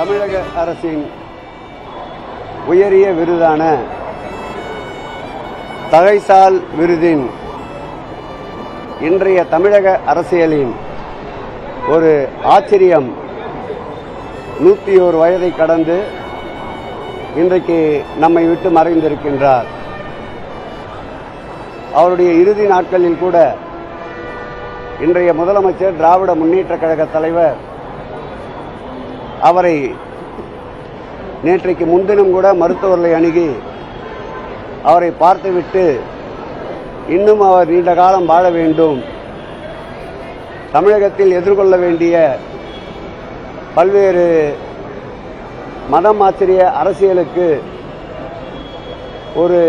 தமிழக அரசின் உயரிய விருதான தகைசால் விருதின் இன்றைய தமிழக அரசியலின் ஒரு ஆச்சரியம் 101 வயதை கடந்து இன்றைக்கு நம்மை விட்டு மறைந்திருக்கின்றார். அவருடைய இறுதி நாட்களில் கூட இன்றைய முதலமைச்சர் திராவிட முன்னேற்ற கழக தலைவர் அவரை நேற்றைக்கு முன்தினம் கூட மருத்துவர்களை அணுகி அவரை பார்த்துவிட்டு இன்னும் அவர் நீண்ட காலம் வாழ வேண்டும், தமிழகத்தில் எதிர்கொள்ள வேண்டிய பல்வேறு மதம் மாற்றிய அரசியலுக்கு ஒரு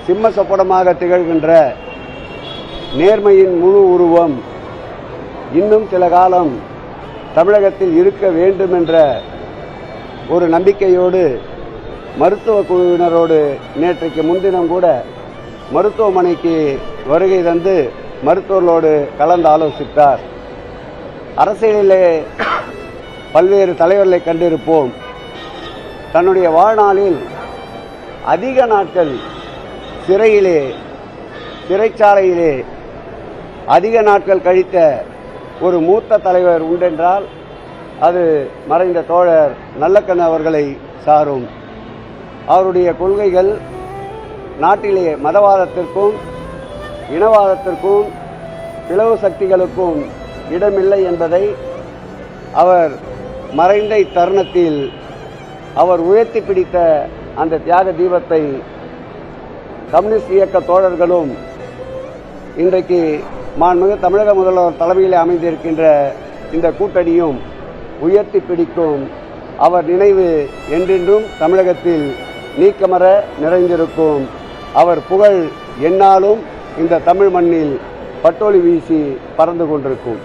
சிம்ம சொப்பனமாக திகழ்கின்ற நேர்மையின் முழு உருவம் இன்னும் சில காலம் தமிழகத்தில் இருக்க வேண்டும் என்ற ஒரு நம்பிக்கையோடு மருத்துவ குழுவினரோடு நேற்றைக்கு முன்தினம் கூட மருத்துவமனைக்கு வருகை தந்து மருத்துவர்களோடு கலந்து ஆலோசித்தார். அரசியலிலே பல்வேறு தலைவர்களை கண்டிருப்போம். தன்னுடைய வாழ்நாளில் அதிக நாட்கள் சிறைச்சாலையிலே அதிக நாட்கள் கழித்த ஒரு மூத்த தலைவர் உண்டென்றால் அது மறைந்த தோழர் நல்லக்கண்ணு அவர்களை சாரும். அவருடைய கொள்கைகள் நாட்டிலே மதவாதத்திற்கும் இனவாதத்திற்கும் பிளவு சக்திகளுக்கும் இடமில்லை என்பதை அவர் மறைந்த இத்தருணத்தில் அவர் உயர்த்தி பிடித்த அந்த தியாக தீபத்தை கம்யூனிஸ்ட் இயக்க தோழர்களும் இன்றைக்கு மாண்புமிகு தமிழக முதல்வர் தலைமையில் அமைந்திருக்கின்ற இந்த கூட்டணியும் உயர்த்தி பிடிக்கும். அவர் நினைவு என்றென்றும் தமிழகத்தில் நீக்கமற நிறைந்திருக்கும். அவர் புகழ் எந்நாளும் இந்த தமிழ் மண்ணில் பட்டொலி வீசி பறந்து கொண்டிருக்கும்.